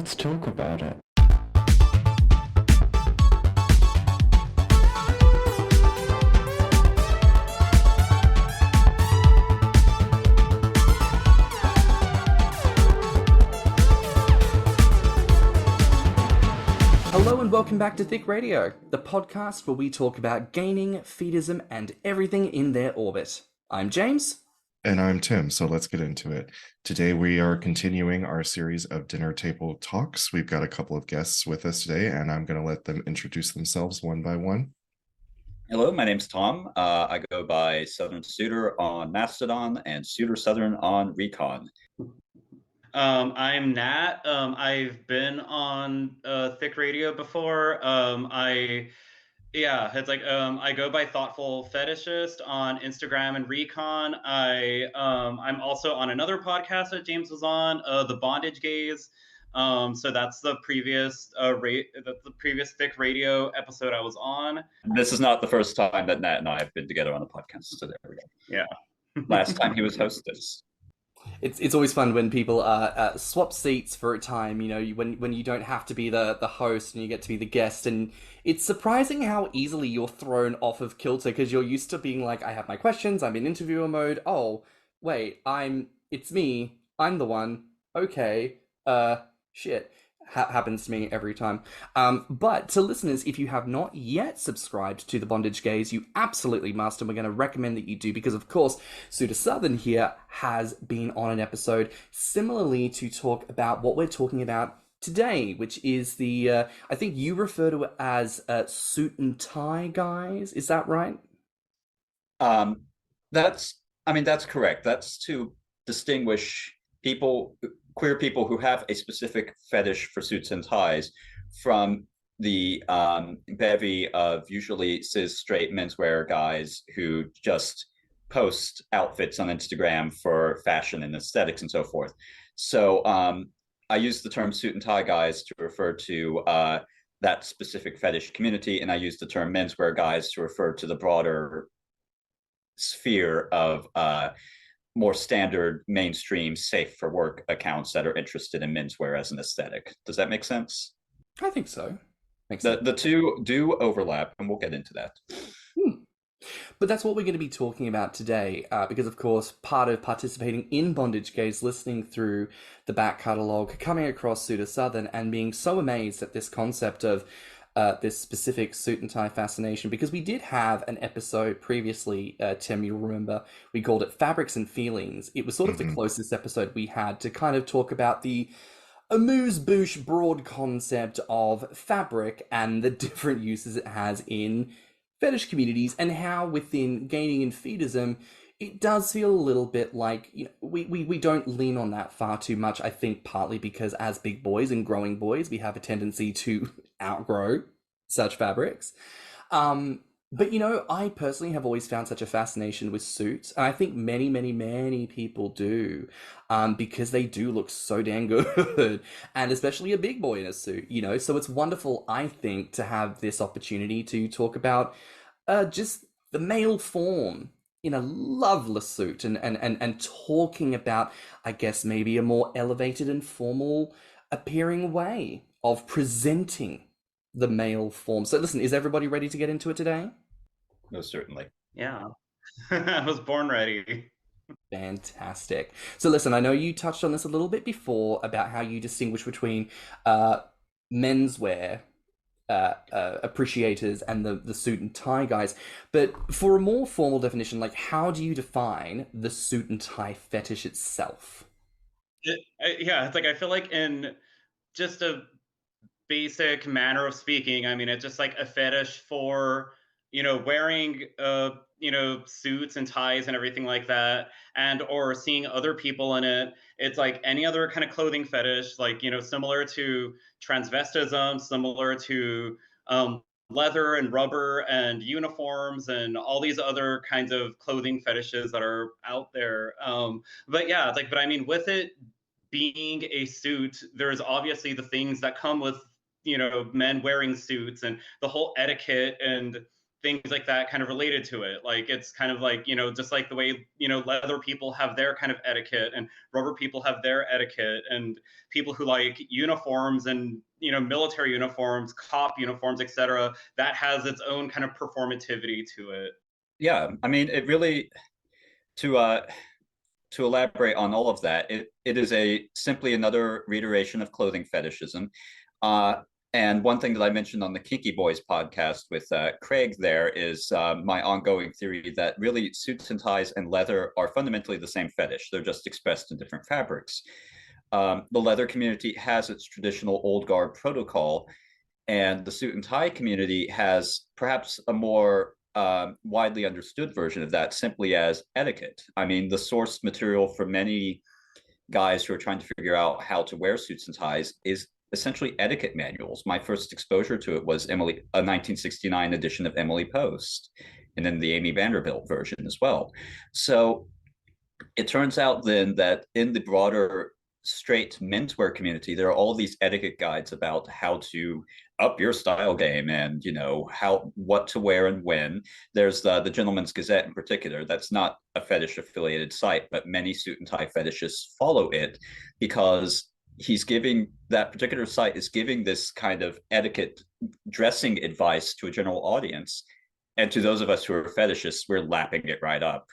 let's talk about it. Hello and welcome back to Thicc Radio, the podcast where we talk about gaining, fetishism, and everything in their orbit. I'm James. And I'm Tim, so let's get into it. Today we are continuing our series of dinner table talks. We've got a couple of guests with us today, and I'm going to let them introduce themselves one by one. Hello, my name's Tom. I go by southernsuitor on Mastodon and suitorsouthern on Recon. I'm Nat. I've been on Thicc Radio before. I go by thoughtfulfetishist on Instagram and Recon. I'm also on another podcast that James was on, the BondageGaze. So that's the previous Thicc Radio episode I was on. This is not the first time that Nat and I have been together on a podcast. So there we go. Yeah. Last time he was hostess. It's always fun when people swap seats for a time, you know, when you don't have to be the host and you get to be the guest, and it's surprising how easily you're thrown off of kilter because you're used to being like, I have my questions, I'm in interviewer mode, oh, wait, it's me, I'm the one, okay, shit. Happens to me every time. But to listeners, if you have not yet subscribed to The Bondage Gaze, you absolutely must, and we're going to recommend that you do, because of course, Suitor Southern here has been on an episode similarly to talk about what we're talking about today, which is the, I think you refer to it as suit and tie guys, is that right? That's correct. That's to distinguish queer people who have a specific fetish for suits and ties from the bevy of usually cis straight menswear guys who just post outfits on Instagram for fashion and aesthetics and so forth. So I use the term suit and tie guys to refer to that specific fetish community, and I use the term menswear guys to refer to the broader sphere of more standard, mainstream, safe for work accounts that are interested in menswear as an aesthetic. Does that make sense? I think so. Makes sense. The two do overlap, and we'll get into that. But that's what we're going to be talking about today, because of course, part of participating in Bondage Gaze, listening through the back catalogue, coming across Suitor Southern, and being so amazed at this concept of this specific suit and tie fascination, because we did have an episode previously, Tim, you'll remember, we called it Fabrics and Feelings. It was sort of the closest episode we had to kind of talk about the amuse-bouche broad concept of fabric and the different uses it has in fetish communities, and how within gaining and fetishism, it does feel a little bit like, you know, we don't lean on that far too much, I think partly because as big boys and growing boys, we have a tendency to outgrow such fabrics. But, you know, I personally have always found such a fascination with suits, and I think many, many, many people do, because they do look so damn good, and especially a big boy in a suit, you know? So it's wonderful, I think, to have this opportunity to talk about just the male form in a loveless suit, and talking about, I guess, maybe a more elevated and formal appearing way of presenting the male form. So listen, is everybody ready to get into it today? Most certainly. Yeah. I was born ready. Fantastic. So listen, I know you touched on this a little bit before about how you distinguish between menswear appreciators and the suit and tie guys, but for a more formal definition, like, how do you define the suit and tie fetish itself? It's like, I feel like in just a basic manner of speaking, I mean, it's just like a fetish for, you know, wearing you know, suits and ties and everything like that, and or seeing other people in it. It's like any other kind of clothing fetish, like, you know, similar to transvestism, similar to leather and rubber and uniforms and all these other kinds of clothing fetishes that are out there. But yeah, it's like, but I mean, with it being a suit, there's obviously the things that come with, you know, men wearing suits and the whole etiquette and things like that kind of related to it. Like it's kind of like, just like the way, leather people have their kind of etiquette and rubber people have their etiquette, and people who like uniforms and, military uniforms, cop uniforms, etc., that has its own kind of performativity to it. Yeah, I mean, it really, to elaborate on all of that, it is simply another reiteration of clothing fetishism. And one thing that I mentioned on the Kinky Boys podcast with Craig there is my ongoing theory that really suits and ties and leather are fundamentally the same fetish. They're just expressed in different fabrics. The leather community has its traditional old guard protocol, and the suit and tie community has perhaps a more widely understood version of that, simply as etiquette. I mean, the source material for many guys who are trying to figure out how to wear suits and ties is essentially etiquette manuals. My first exposure to it was a 1969 edition of Emily Post, and then the Amy Vanderbilt version as well. So it turns out then that in the broader straight menswear community, there are all these etiquette guides about how to up your style game and what to wear and when. There's the Gentleman's Gazette in particular. That's not a fetish affiliated site, but many suit and tie fetishists follow it because that particular site is giving this kind of etiquette dressing advice to a general audience, and to those of us who are fetishists, we're lapping it right up.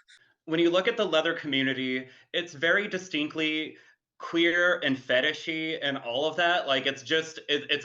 When you look at the leather community, it's very distinctly queer and fetishy and all of that. Like it's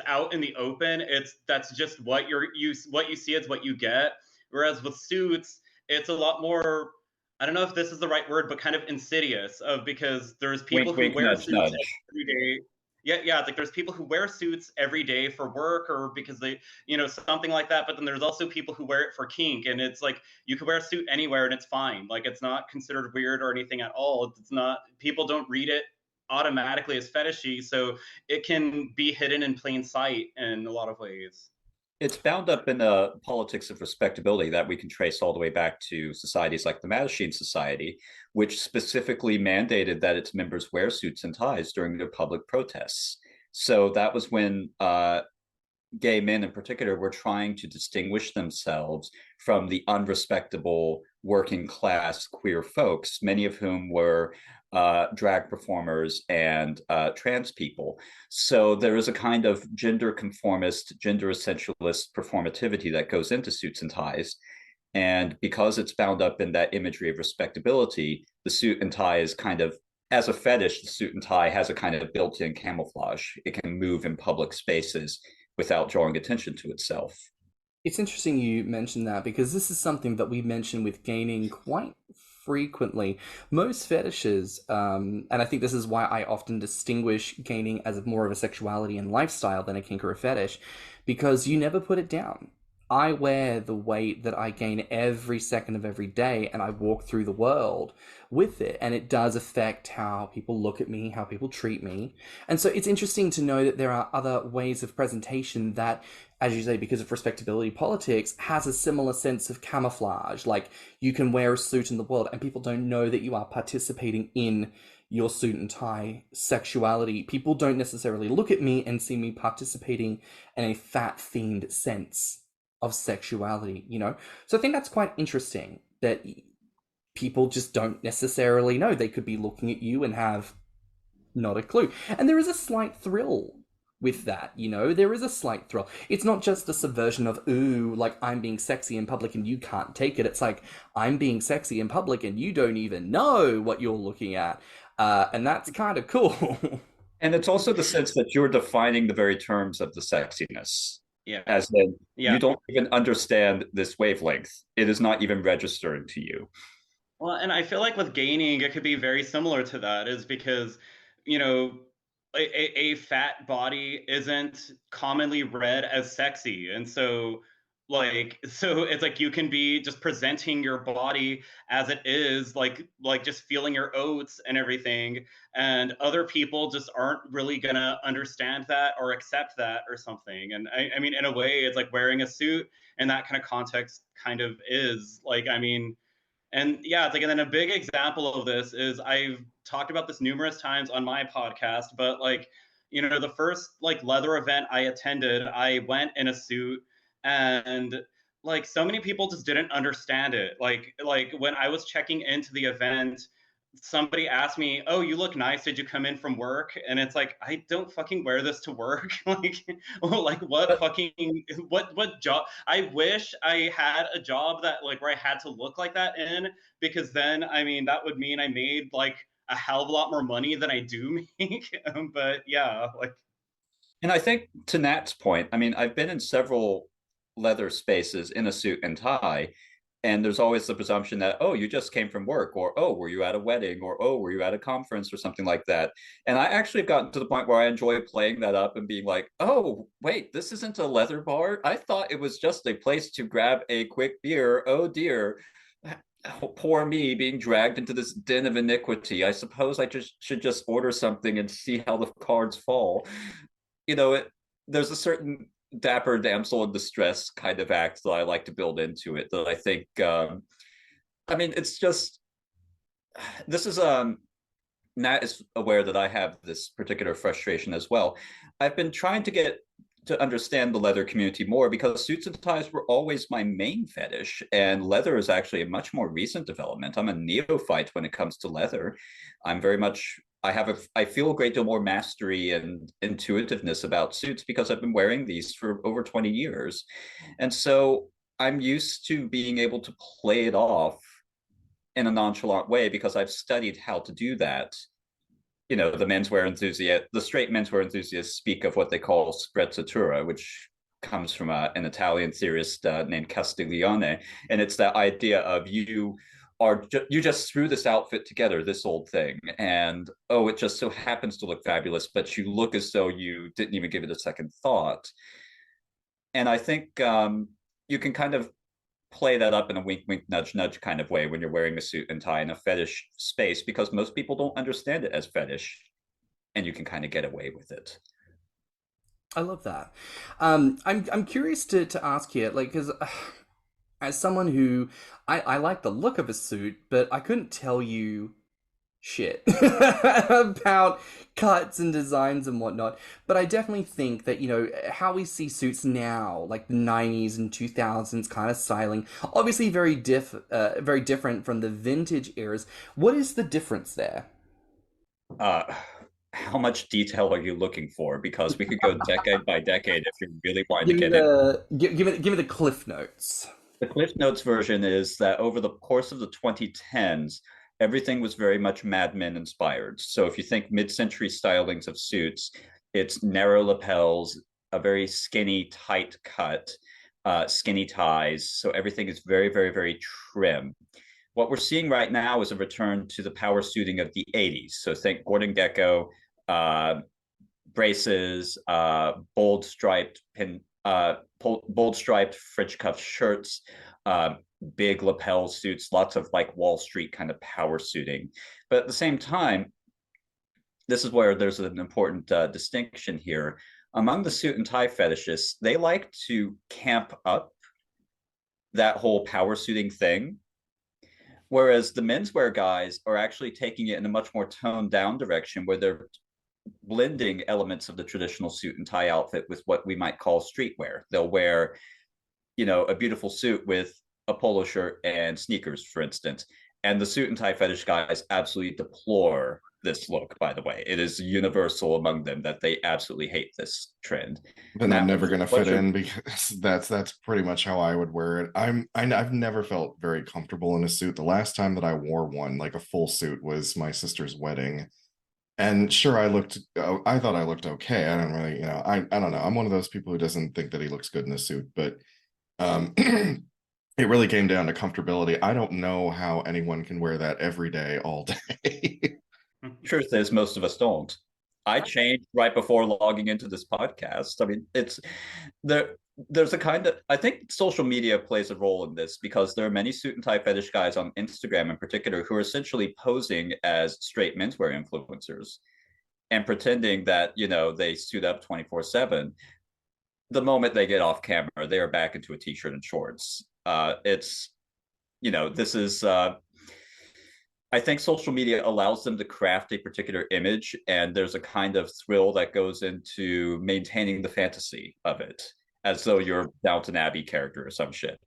out in the open. That's just what you see, it's what you get. Whereas with suits, it's a lot more, I don't know if this is the right word, but kind of insidious, because there's people who wear nudge, suits nudge. every day. Yeah, it's like there's people who wear suits every day for work or because they, something like that. But then there's also people who wear it for kink, and it's like you can wear a suit anywhere and it's fine. Like it's not considered weird or anything at all. It's not, people don't read it automatically as fetishy, so it can be hidden in plain sight in a lot of ways. It's bound up in a politics of respectability that we can trace all the way back to societies like the Mattachine Society, which specifically mandated that its members wear suits and ties during their public protests. So that was when gay men in particular were trying to distinguish themselves from the unrespectable working class queer folks, many of whom were drag performers and trans people. So there is a kind of gender conformist, gender essentialist performativity that goes into suits and ties. And because it's bound up in that imagery of respectability, the suit and tie is kind of, as a fetish, the suit and tie has a kind of built-in camouflage. It can move in public spaces without drawing attention to itself. It's interesting you mentioned that, because this is something that we mention with gaining quite frequently. Most fetishes, and I think this is why I often distinguish gaining as more of a sexuality and lifestyle than a kink or a fetish, because you never put it down. I wear the weight that I gain every second of every day, and I walk through the world with it, and it does affect how people look at me, how people treat me. And so it's interesting to know that there are other ways of presentation that, as you say, because of respectability politics, has a similar sense of camouflage. Like, you can wear a suit in the world and people don't know that you are participating in your suit and tie sexuality. People don't necessarily look at me and see me participating in a fat-themed sense of sexuality, So I think that's quite interesting, that people just don't necessarily know. They could be looking at you and have not a clue. And there is a slight thrill with that, there is a slight thrill. It's not just a subversion of, ooh, like I'm being sexy in public and you can't take it. It's like, I'm being sexy in public and you don't even know what you're looking at. And that's kind of cool. And it's also the sense that you're defining the very terms of the sexiness. Yeah. As in, you don't even understand this wavelength. It is not even registering to you. Well, and I feel like with gaining, it could be very similar to that, is because, a fat body isn't commonly read as sexy. And so it's like you can be just presenting your body as it is, like just feeling your oats and everything, and other people just aren't really gonna understand that or accept that or something. And I mean, in a way, it's like wearing a suit in that kind of context kind of is like, I mean, and yeah, it's like, and then a big example of this is, I've talked about this numerous times on my podcast, but the first leather event I attended, I went in a suit, and like so many people just didn't understand it. Like when I was checking into the event, somebody asked me, "Oh, you look nice. Did you come in from work?" And it's like, I don't fucking wear this to work. Like what fucking what job? I wish I had a job that like where I had to look like that in, because then I mean that would mean I made like a hell of a lot more money than I do make. But yeah, like. And I think to Nat's point, I mean, I've been in several leather spaces in a suit and tie, and there's always the presumption that, oh, you just came from work, or oh, were you at a wedding, or oh, were you at a conference or something like that. And I actually have gotten to the point where I enjoy playing that up and being like, oh, wait, this isn't a leather bar. I thought it was just a place to grab a quick beer. Oh dear. Oh, poor me being dragged into this den of iniquity. I suppose I just should just order something and see how the cards fall. There's a certain dapper damsel in distress kind of act that I like to build into it, that I think I mean, it's just, this is Nat is aware that I have this particular frustration as well. I've been trying to get to understand the leather community more, because suits and ties were always my main fetish, and leather is actually a much more recent development. I'm a neophyte when it comes to leather. I'm very much, I feel a great deal more mastery and intuitiveness about suits because I've been wearing these for over 20 years. And so I'm used to being able to play it off in a nonchalant way because I've studied how to do that. The straight menswear enthusiasts speak of what they call sprezzatura, which comes from an Italian theorist named Castiglione. And it's that idea of you just threw this outfit together, this old thing, and oh, it just so happens to look fabulous, but you look as though you didn't even give it a second thought. And I think you can kind of play that up in a wink, wink, nudge, nudge kind of way when you're wearing a suit and tie in a fetish space, because most people don't understand it as fetish, and you can kind of get away with it. I love that. I'm curious to ask here, like, because as someone who I like the look of a suit, but I couldn't tell you shit about cuts and designs and whatnot. But I definitely think that, how we see suits now, like the 90s and 2000s kind of styling, obviously very different from the vintage eras. What is the difference there? How much detail are you looking for? Because we could go decade by decade if you really wanted to get in. Give me the Cliff Notes. The Cliff Notes version is that over the course of the 2010s, everything was very much Mad Men inspired. So if you think mid-century stylings of suits, it's narrow lapels, a very skinny, tight cut, skinny ties. So everything is very, very, very trim. What we're seeing right now is a return to the power suiting of the 80s. So think Gordon Gekko, braces, bold striped French cuff shirts, big lapel suits, lots of like Wall Street kind of power suiting. But at the same time, this is where there's an important distinction here. Among the suit and tie fetishists, they like to camp up that whole power suiting thing. Whereas the menswear guys are actually taking it in a much more toned down direction, where they're blending elements of the traditional suit and tie outfit with what we might call streetwear. They'll wear, a beautiful suit with a polo shirt and sneakers, for instance. And the suit and tie fetish guys absolutely deplore this look, by the way. It is universal among them that they absolutely hate this trend. And I'm never going to fit in, because that's pretty much how I would wear it. I've never felt very comfortable in a suit. The last time that I wore one, like a full suit, was my sister's wedding. And sure, I thought I looked okay. I don't really, I don't know. I'm one of those people who doesn't think that he looks good in a suit, but it really came down to comfortability. I don't know how anyone can wear that every day, all day. Truth is, most of us don't. I changed right before logging into this podcast. I mean, there's a kind of, I think social media plays a role in this, because there are many suit and tie fetish guys on Instagram in particular who are essentially posing as straight menswear influencers and pretending that, they suit up 24/7. The moment they get off camera, they are back into a t-shirt and shorts. This is, I think social media allows them to craft a particular image, and there's a kind of thrill that goes into maintaining the fantasy of it. as though you're a Downton Abbey character or some shit.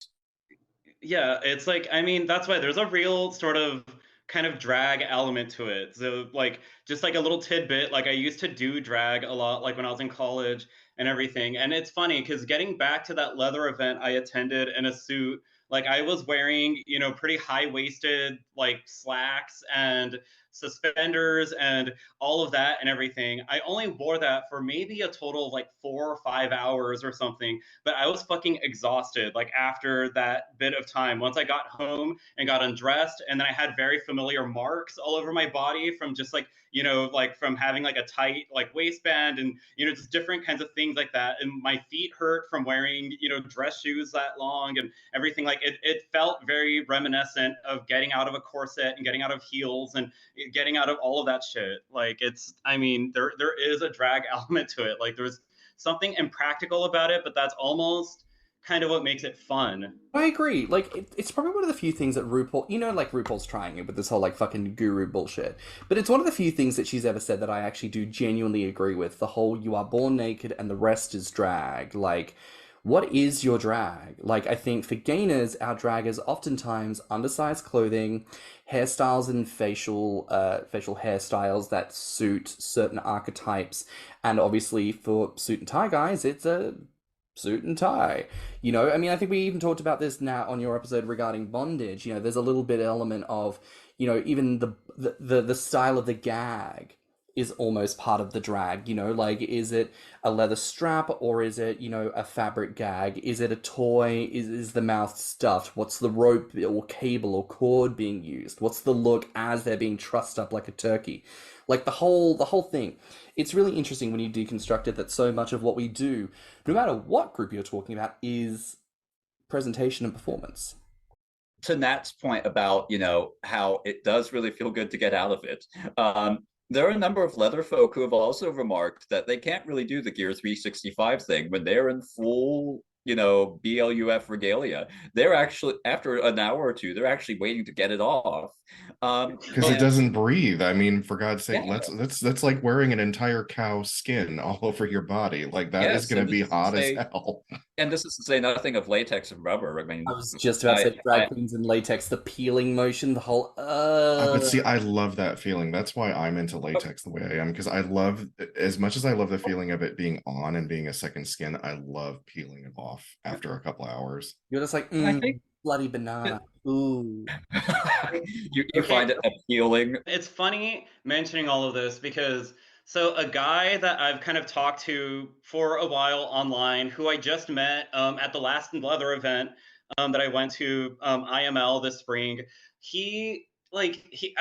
Yeah, it's like, I mean, that's why there's a real sort of kind of drag element to it. So like just like a little tidbit, like I used to do drag a lot like when I was in college and everything. And it's funny because getting back to that leather event I attended in a suit, like I was wearing, you know, pretty high-waisted like slacks and suspenders and all of that and everything. I only wore that for maybe a total of like 4 or 5 hours or something, but I was fucking exhausted like after that bit of time. Once I got home and got undressed, and then I had very familiar marks all over my body from just like, you know, like from having like a tight like waistband and, you know, just different kinds of things like that. And my feet hurt from wearing, you know, dress shoes that long and everything. Like it felt very reminiscent of getting out of a corset and getting out of heels and getting out of all of that shit. Like it's, I mean, there is a drag element to it. Like there's something impractical about it, but that's almost kind of what makes it fun. I agree. Like, it's probably one of the few things that RuPaul, you know, like RuPaul's trying it with this whole like fucking guru bullshit. But it's one of the few things that she's ever said that I actually do genuinely agree with. The whole you are born naked and the rest is drag. Like, what is your drag? Like, I think for gayners, our drag is oftentimes undersized clothing, hairstyles and facial hairstyles that suit certain archetypes, and obviously for suit and tie guys, it's a suit and tie. You know, I mean, I think we even talked about this now on your episode regarding bondage. You know, there's a little bit element of, you know, even the style of the gag is almost part of the drag. You know, like, is it a leather strap or is it, you know, a fabric gag? Is it a toy? Is the mouth stuffed? What's the rope or cable or cord being used? What's the look as they're being trussed up like a turkey? Like the whole thing. It's really interesting when you deconstruct it that so much of what we do, no matter what group you're talking about, is presentation and performance. To Nat's point about, you know, how it does really feel good to get out of it. There are a number of leather folk who have also remarked that they can't really do the Gear 365 thing when they're in full, you know, BLUF regalia. They're actually, after an hour or two, they're actually waiting to get it off. Because it doesn't breathe. I mean, for God's sake, Yeah. that's like wearing an entire cow's skin all over your body. Like that is Yes, going and to be this is to hot as say, hell. and this is to say nothing of latex and rubber. I mean, I was just about to say drag queens in latex, the peeling motion, the whole But see, I love that feeling. That's why I'm into latex the way I am, because I love, as much as I love the feeling of it being on and being a second skin, I love peeling it off after a couple hours. you're just like, I think bloody banana. Ooh. you Okay. find it appealing. It's funny mentioning all of this because so a guy that I've kind of talked to for a while online, who I just met at the last leather event that I went to, IML this spring. I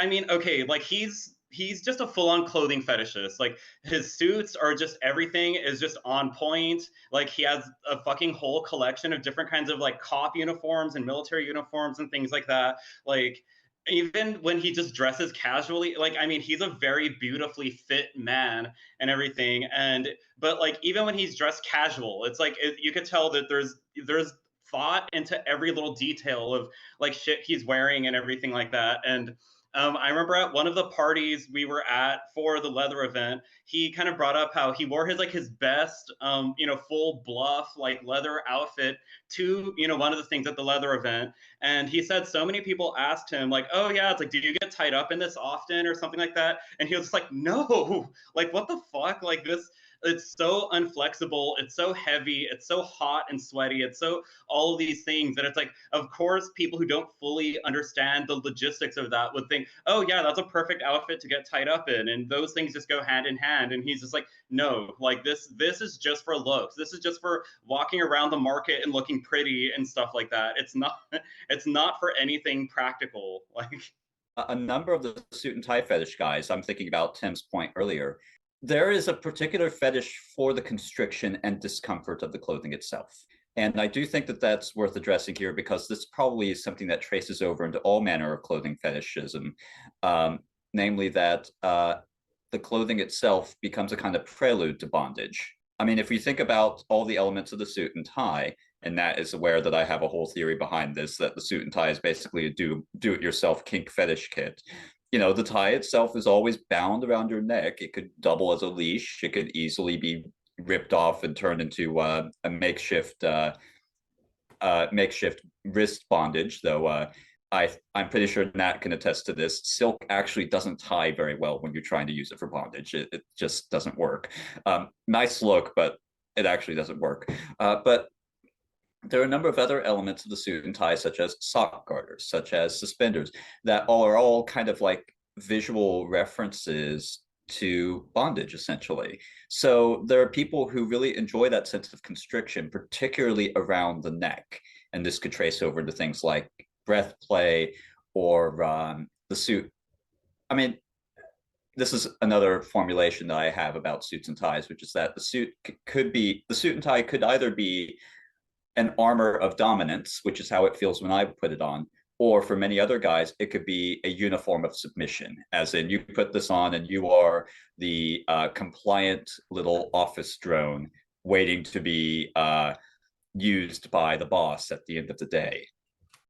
mean, okay, like he's just a full-on clothing fetishist. Like his suits are just, everything is just on point. Like he has a fucking whole collection of different kinds of like cop uniforms and military uniforms and things like that. Like even when he just dresses casually, like, I mean, he's a very beautifully fit man and everything. And but like even when he's dressed casual, it's like you could tell that there's thought into every little detail of like shit he's wearing and everything like that. And I remember at one of the parties we were at for the leather event, he kind of brought up how he wore his best, you know, full bluff like leather outfit to, you know, one of the things at the leather event. And he said so many people asked him like, oh yeah, it's like, do you get tied up in this often or something like that? And he was just like, no, like what the fuck, like this. It's so unflexible. It's so heavy. It's so hot and sweaty. It's so all of these things that it's like, of course, people who don't fully understand the logistics of that would think, oh yeah, that's a perfect outfit to get tied up in, and those things just go hand in hand. And he's just like, no, like this is just for looks. This is just for walking around the market and looking pretty and stuff like that. It's not for anything practical. Like A number of the suit and tie fetish guys, I'm thinking about Tim's point earlier, there is a particular fetish for the constriction and discomfort of the clothing itself. And I do think that that's worth addressing here, because this probably is something that traces over into all manner of clothing fetishism, namely that the clothing itself becomes a kind of prelude to bondage. I mean, if we think about all the elements of the suit and tie, and that is aware that I have a whole theory behind this, that the suit and tie is basically a do-it-yourself kink fetish kit. You know, the tie itself is always bound around your neck. It could double as a leash. It could easily be ripped off and turned into a makeshift wrist bondage, though I'm pretty sure Nat can attest to this. Silk actually doesn't tie very well when you're trying to use it for bondage. It just doesn't work. Nice look, but it actually doesn't work. But there are a number of other elements of the suit and tie, such as sock garters, such as suspenders, that are all kind of like visual references to bondage, essentially. So there are people who really enjoy that sense of constriction, particularly around the neck. And this could trace over to things like breath play or the suit. I mean, this is another formulation that I have about suits and ties, which is that the suit and tie could either be an armor of dominance, which is how it feels when I put it on, or for many other guys, it could be a uniform of submission, as in you put this on and you are the compliant little office drone waiting to be used by the boss at the end of the day.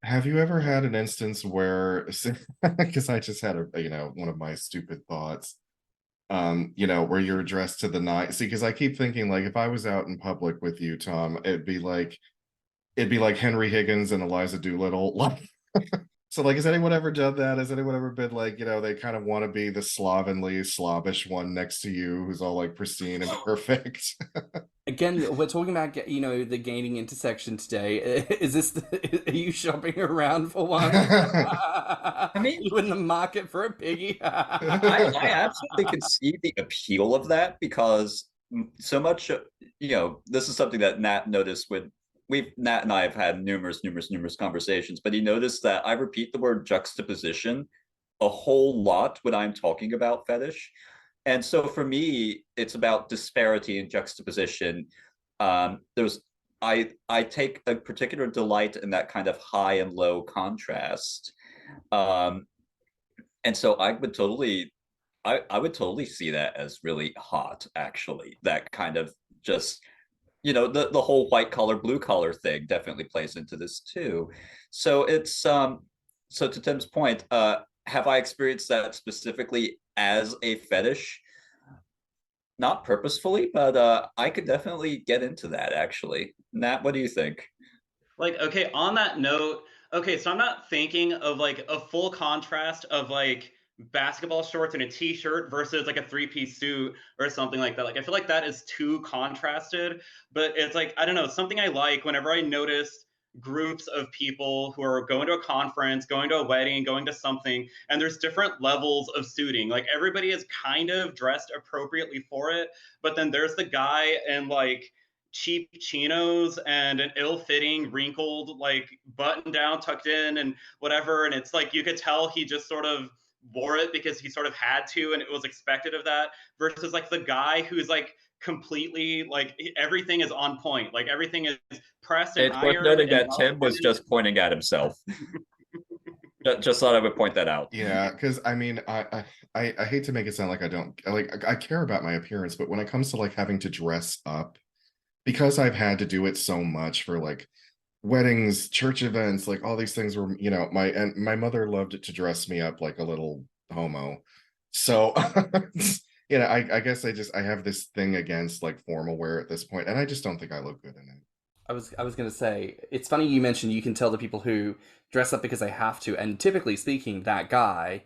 Have you ever had an instance where, because I just had one of my stupid thoughts, where you're dressed to the nines? See, because I keep thinking, like, if I was out in public with you, Tom, it'd be like Henry Higgins and Eliza Doolittle. Like, so, like, has anyone ever done that? Has anyone ever been like, they kind of want to be the slovenly, slobbish one next to you who's all like pristine and perfect? Again, we're talking about, the gaming intersection today. Are you shopping around for one? I mean, you in the market for a piggy? I absolutely can see the appeal of that, because so much, this is something that Nat noticed when Nat and I have had numerous conversations, but he noticed that I repeat the word juxtaposition a whole lot when I'm talking about fetish. And so for me, it's about disparity and juxtaposition. I take a particular delight in that kind of high and low contrast. And so I would totally see that as really hot, actually. That kind of just, the whole white collar, blue collar thing definitely plays into this too. So it's so to Tim's point, have I experienced that specifically as a fetish? Not purposefully, but I could definitely get into that, actually. Nat, what do you think? Like, okay, on that note, okay, so I'm not thinking of like a full contrast of like basketball shorts and a t-shirt versus like a three-piece suit or something like that. Like, I feel like that is too contrasted, but it's like, I don't know, something I like whenever I notice groups of people who are going to a conference, going to a wedding, going to something, and there's different levels of suiting. Like, everybody is kind of dressed appropriately for it, but then there's the guy in like cheap chinos and an ill-fitting, wrinkled, like button down, tucked in and whatever, and it's like you could tell he just sort of wore it because he sort of had to and it was expected of that, versus like the guy who's like completely like everything is on point, like everything is pressed and ironed. It's worth noting that Tim was just pointing at himself. Just thought I would point that out. Yeah, because I mean, I hate to make it sound like I care about my appearance, but when it comes to like having to dress up, because I've had to do it so much for like weddings, church events, like all these things were, my mother loved to dress me up like a little homo. So, I guess I have this thing against like formal wear at this point, and I just don't think I look good in it. I was going to say, it's funny you mentioned you can tell the people who dress up because they have to, and typically speaking, that guy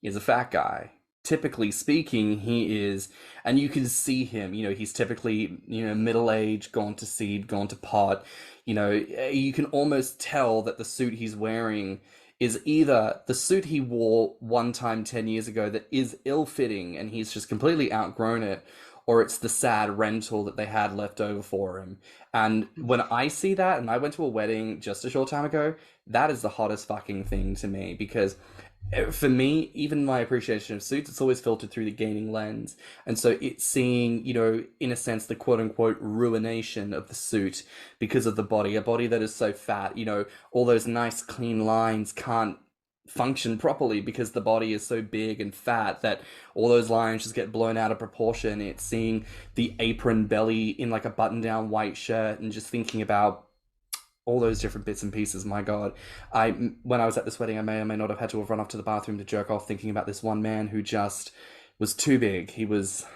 is a fat guy. Typically speaking, he is, and you can see him, he's typically, middle-aged, gone to seed, gone to pot. You can almost tell that the suit he's wearing is either the suit he wore one time 10 years ago that is ill-fitting and he's just completely outgrown it, or it's the sad rental that they had left over for him. And when I see that, and I went to a wedding just a short time ago, that is the hottest fucking thing to me, because for me, even my appreciation of suits, it's always filtered through the gaming lens. And so it's seeing, in a sense, the quote-unquote ruination of the suit because of the body. A body that is so fat, all those nice, clean lines can't function properly because the body is so big and fat that all those lines just get blown out of proportion. It's seeing the apron belly in like a button-down white shirt and just thinking about all those different bits and pieces. My God, when I was at this wedding, I may or may not have had to have run off to the bathroom to jerk off thinking about this one man who just was too big. He was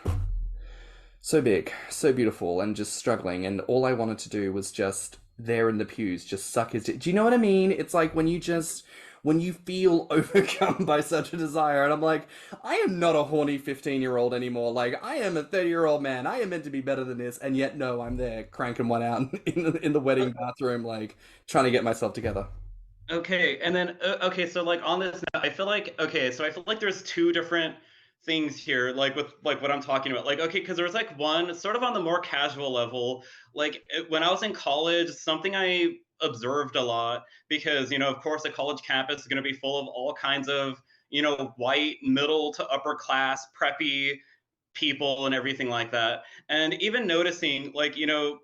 So big, so beautiful, and just struggling. And all I wanted to do was just there in the pews, just suck his dick. Do you know what I mean? It's like when you feel overcome by such a desire, and I'm like, I am not a horny 15-year-old anymore. Like, I am a 30-year-old man. I am meant to be better than this, and yet no, I'm there cranking one out in the wedding bathroom, like trying to get myself together. Okay, and then okay, so like on this, I feel like okay, so I feel like there's two different things here, like with like what I'm talking about. Like okay, because there was like one sort of on the more casual level, like when I was in college, something I observed a lot because of course a college campus is going to be full of all kinds of white middle to upper class preppy people and everything like that, and even noticing like young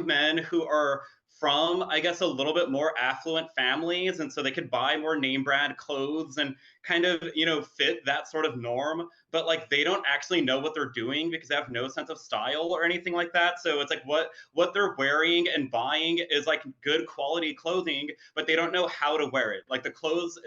men who are from I guess a little bit more affluent families, and so they could buy more name brand clothes and kind of fit that sort of norm, but like they don't actually know what they're doing because they have no sense of style or anything like that. So it's like what they're wearing and buying is like good quality clothing, but they don't know how to wear it. Like the clothes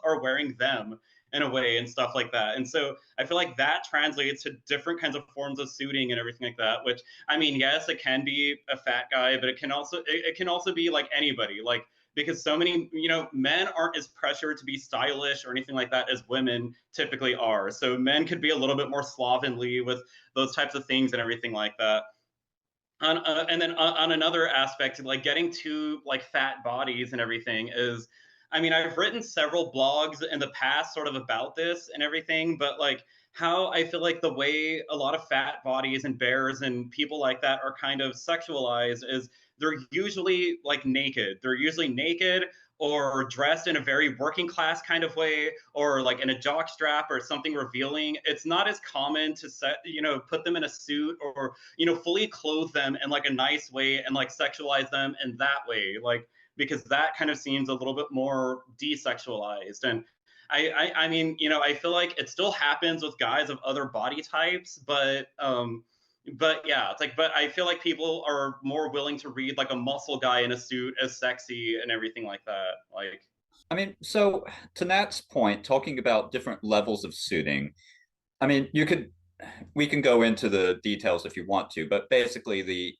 are wearing them in a way and stuff like that. And so I feel like that translates to different kinds of forms of suiting and everything like that, which I mean, yes, it can be a fat guy, but it can also be like anybody, like because so many men aren't as pressured to be stylish or anything like that as women typically are. So men could be a little bit more slovenly with those types of things and everything like that. And then on another aspect, like getting to like fat bodies and everything is, I mean, I've written several blogs in the past sort of about this and everything, but like how I feel like the way a lot of fat bodies and bears and people like that are kind of sexualized is they're usually like naked. They're usually naked or dressed in a very working class kind of way, or like in a jock strap or something revealing. It's not as common to put them in a suit or fully clothe them in like a nice way and like sexualize them in that way, like because that kind of seems a little bit more desexualized. And I mean, I feel like it still happens with guys of other body types, but yeah, it's like, but I feel like people are more willing to read like a muscle guy in a suit as sexy and everything like that. Like, I mean, so to Nat's point, talking about different levels of suiting, I mean, we can go into the details if you want to, but basically the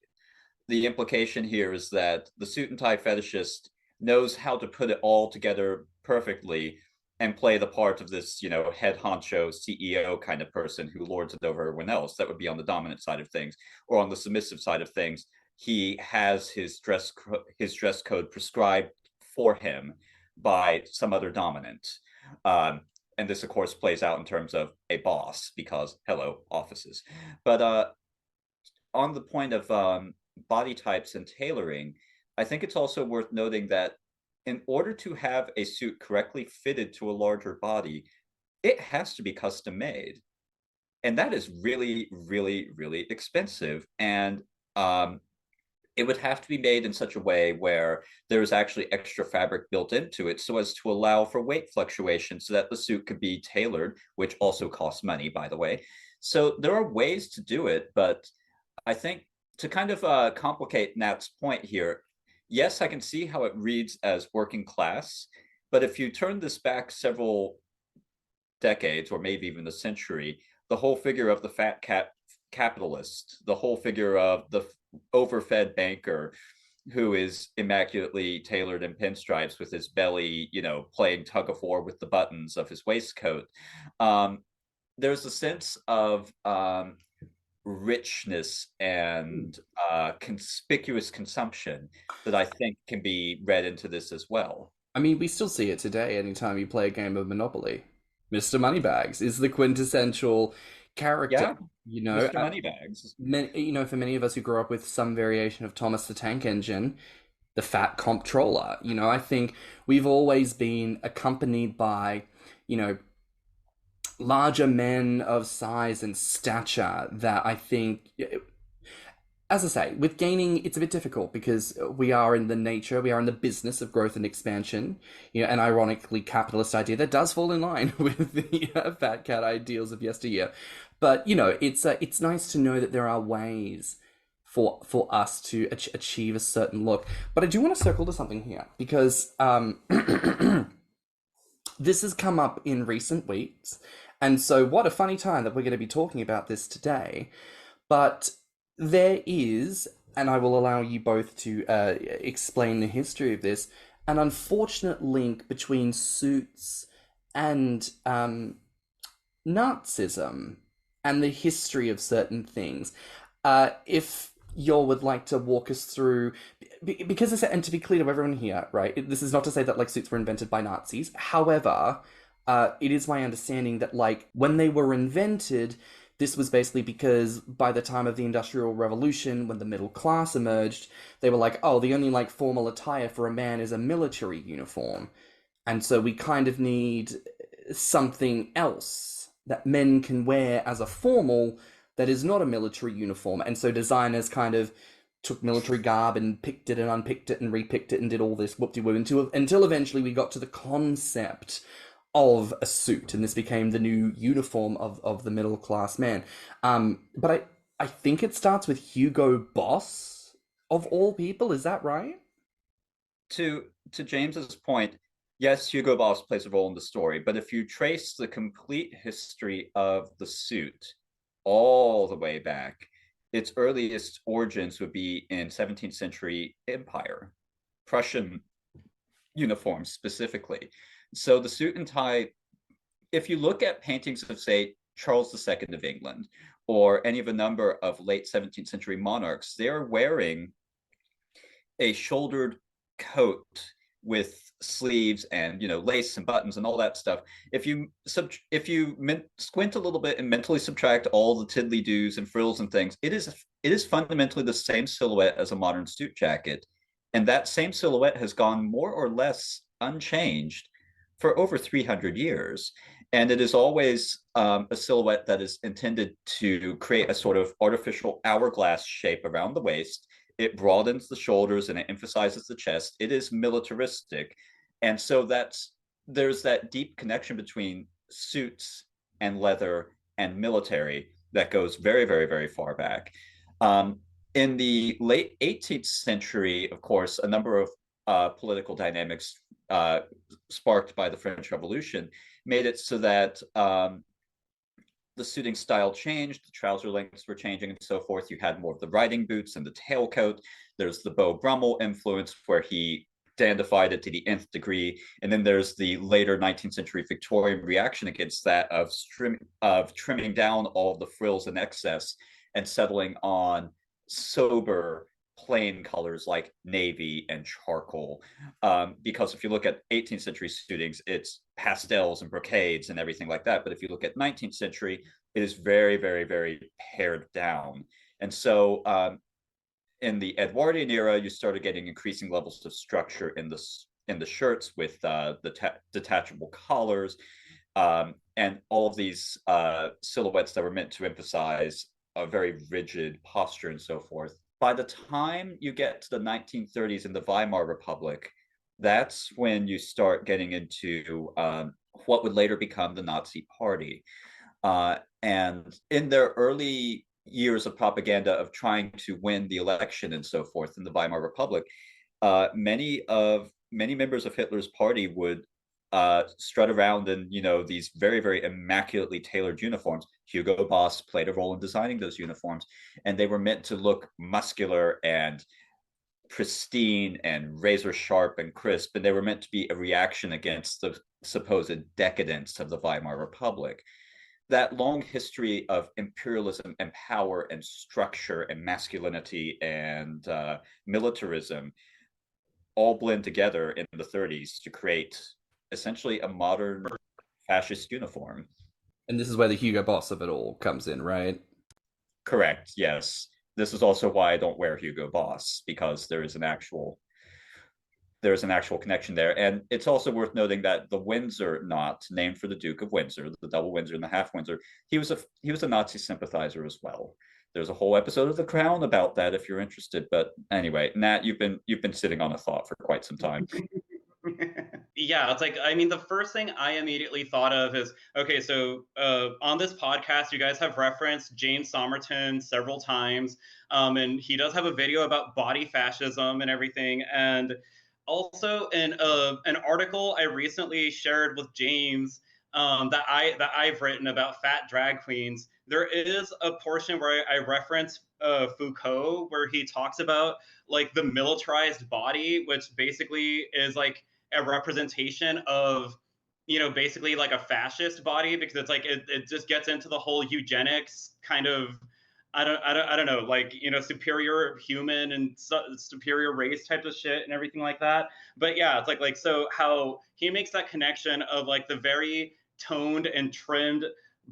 implication here is that the suit and tie fetishist knows how to put it all together perfectly and play the part of this, head honcho CEO kind of person who lords it over everyone else. That would be on the dominant side of things, or on the submissive side of things. He has his dress code prescribed for him by some other dominant. And this, of course, plays out in terms of a boss because, hello, offices. But on the point of body types and tailoring, I think it's also worth noting that in order to have a suit correctly fitted to a larger body, it has to be custom made. And that is really, really, really expensive. And it would have to be made in such a way where there is actually extra fabric built into it so as to allow for weight fluctuation so that the suit could be tailored, which also costs money, by the way. So there are ways to do it, but I think to kind of complicate Nat's point here, yes, I can see how it reads as working class, but if you turn this back several decades or maybe even a century, the whole figure of the fat cat capitalist, the whole figure of the overfed banker who is immaculately tailored in pinstripes with his belly, playing tug of war with the buttons of his waistcoat. There's a sense of richness and conspicuous consumption that I think can be read into this as well. I mean, we still see it today anytime you play a game of Monopoly. Mr. Moneybags is the quintessential character. Yeah, Mr. Moneybags. For many of us who grew up with some variation of Thomas the Tank Engine, the fat comptroller, I think we've always been accompanied by, larger men of size and stature that I think, as I say, with gaining, it's a bit difficult because we are in the business of growth and expansion, an ironically capitalist idea that does fall in line with the fat cat ideals of yesteryear. But, it's nice to know that there are ways for us to achieve a certain look. But I do want to circle to something here because this has come up in recent weeks, and so what a funny time that we're going to be talking about this today. But there is, and I will allow you both to explain the history of this, an unfortunate link between suits and Nazism and the history of certain things. If you would like to walk us through, because, and to be clear to everyone here, right, this is not to say that like suits were invented by Nazis. However, it is my understanding that like when they were invented, this was basically because by the time of the Industrial Revolution, when the middle class emerged, they were like, oh, the only like formal attire for a man is a military uniform. And so we kind of need something else that men can wear as a formal that is not a military uniform. And so designers kind of took military garb and picked it and unpicked it and repicked it and did all this whoop-de-woo until eventually we got to the concept of a suit, and this became the new uniform of the middle class man. But I think it starts with Hugo Boss, of all people. Is that right? To James's point, yes, Hugo Boss plays a role in the story, but if you trace the complete history of the suit all the way back, its earliest origins would be in 17th century Empire, Prussian uniforms specifically. So the suit and tie, if you look at paintings of, say, Charles II of England, or any of a number of late 17th century monarchs, they're wearing a shouldered coat with sleeves and lace and buttons and all that stuff. If you squint a little bit and mentally subtract all the tiddly doos and frills and things, it is fundamentally the same silhouette as a modern suit jacket, and that same silhouette has gone more or less unchanged for over 300 years. And it is always a silhouette that is intended to create a sort of artificial hourglass shape around the waist. It broadens the shoulders and it emphasizes the chest. It is militaristic. And so there's that deep connection between suits and leather and military that goes very, very, very far back. In the late 18th century, of course, a number of political dynamics sparked by the French Revolution made it so that the suiting style changed, the trouser lengths were changing and so forth. You had more of the riding boots and the tailcoat. There's the Beau Brummel influence where he dandified it to the nth degree. And then there's the later 19th century Victorian reaction against that of trimming down all of the frills in excess and settling on sober, plain colors like navy and charcoal. Because if you look at 18th century suitings, it's pastels and brocades and everything like that. But if you look at 19th century, it is very, very, very pared down. And so in the Edwardian era, you started getting increasing levels of structure in the shirts with the detachable collars and all of these silhouettes that were meant to emphasize a very rigid posture and so forth. By the time you get to the 1930s in the Weimar Republic, that's when you start getting into what would later become the Nazi Party. And in their early years of propaganda of trying to win the election and so forth in the Weimar Republic, many members of Hitler's party would strut around in these very, very immaculately tailored uniforms. Hugo Boss played a role in designing those uniforms, and they were meant to look muscular and pristine and razor sharp and crisp, and they were meant to be a reaction against the supposed decadence of the Weimar Republic. That long history of imperialism and power and structure and masculinity and militarism all blend together in the 30s to create essentially a modern fascist uniform. And this is where the Hugo Boss of it all comes in, right? Correct, yes. This is also why I don't wear Hugo Boss, because there is an actual connection there. And it's also worth noting that the Windsor knot, named for the Duke of Windsor, the double Windsor and the half Windsor, he was a Nazi sympathizer as well. There's a whole episode of The Crown about that if you're interested. But anyway, Nat, you've been sitting on a thought for quite some time. Yeah, it's like, I mean, the first thing I immediately thought of is, okay, so on this podcast, you guys have referenced James Somerton several times, and he does have a video about body fascism and everything. And also in an article I recently shared with James that I've written about fat drag queens, there is a portion where I reference Foucault, where he talks about like the militarized body, which basically is like a representation of, basically like a fascist body, because it's like it just gets into the whole eugenics kind of, I don't know, like, superior human and superior race type of shit and everything like that. But yeah, it's like so how he makes that connection of like the very toned and trimmed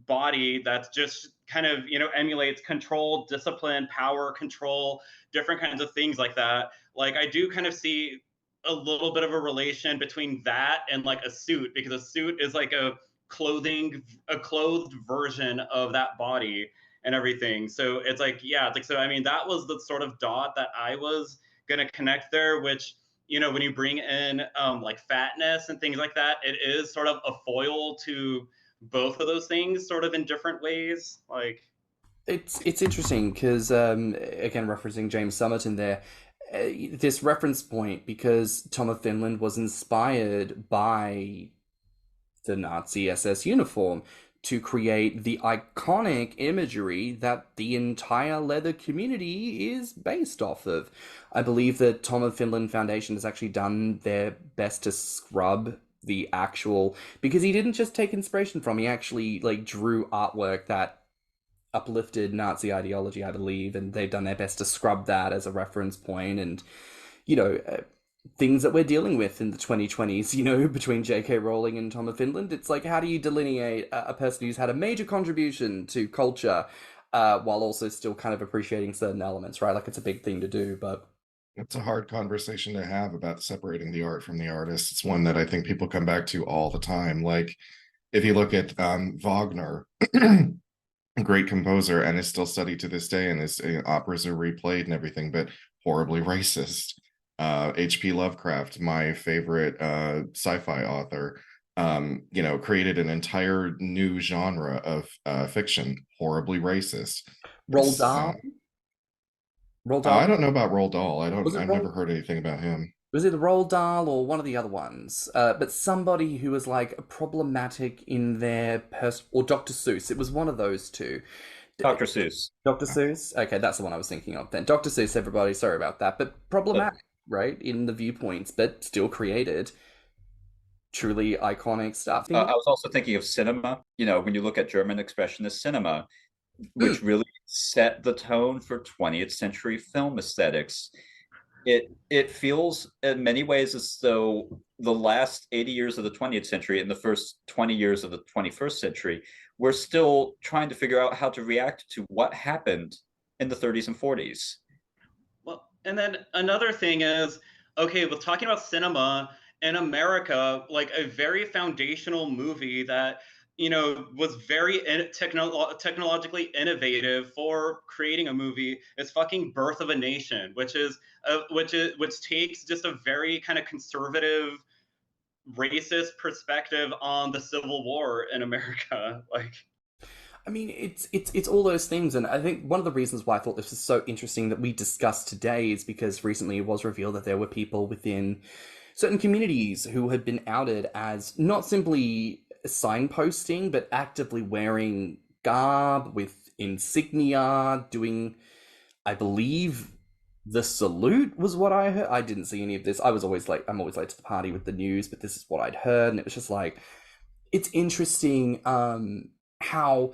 body that's just kind of, emulates control, discipline, power, control, different kinds of things like that. Like I do kind of see a little bit of a relation between that and like a suit, because a suit is like a clothed version of that body and everything. So it's like, yeah, it's like, so I mean, that was the sort of dot that I was gonna connect there, which, when you bring in like fatness and things like that, it is sort of a foil to both of those things, sort of in different ways. Like, it's interesting because again, referencing James Summerton there, this reference point, because Tom of Finland was inspired by the Nazi SS uniform to create the iconic imagery that the entire leather community is based off of. I believe the Tom of Finland Foundation has actually done their best to scrub the actual, because he didn't just take inspiration from, he actually like drew artwork that uplifted Nazi ideology, I believe, and they've done their best to scrub that as a reference point. And things that we're dealing with in the 2020s, between J.K. Rowling and Tom of Finland, it's like, how do you delineate a person who's had a major contribution to culture while also still kind of appreciating certain elements, right? Like, it's a big thing to do, but it's a hard conversation to have about separating the art from the artist. It's one that I think people come back to all the time. Like, if you look at Wagner, a great composer, and is still studied to this day, and his operas are replayed and everything, but horribly racist. H.P. Lovecraft, my favorite sci-fi author, created an entire new genre of fiction, horribly racist. Roald Dahl? Roald Dahl? I don't know about Roald Dahl. I've never heard anything about him. Was it Roald Dahl or one of the other ones? But somebody who was like problematic in their or Dr. Seuss. It was one of those two. Dr. Seuss. Dr. Seuss? Okay, that's the one I was thinking of then. Dr. Seuss, everybody, sorry about that. But problematic, right, in the viewpoints, but still created truly iconic stuff. I was also thinking of cinema. When you look at German expressionist cinema, which really set the tone for 20th century film aesthetics. It feels in many ways as though the last 80 years of the 20th century and the first 20 years of the 21st century, we're still trying to figure out how to react to what happened in the 30s and 40s. Well, and then another thing is, okay, with talking about cinema in America, like a very foundational movie that was very technologically innovative for creating a movie is fucking Birth of a Nation, which takes just a very kind of conservative, racist perspective on the Civil War in America. Like, I mean, it's all those things, and I think one of the reasons why I thought this was so interesting that we discussed today is because recently it was revealed that there were people within certain communities who had been outed as not simply signposting, but actively wearing garb with insignia, doing, I believe, the salute was what I heard. I didn't see any of this. I'm always late to the party with the news, but this is what I'd heard, and it was just like, it's interesting how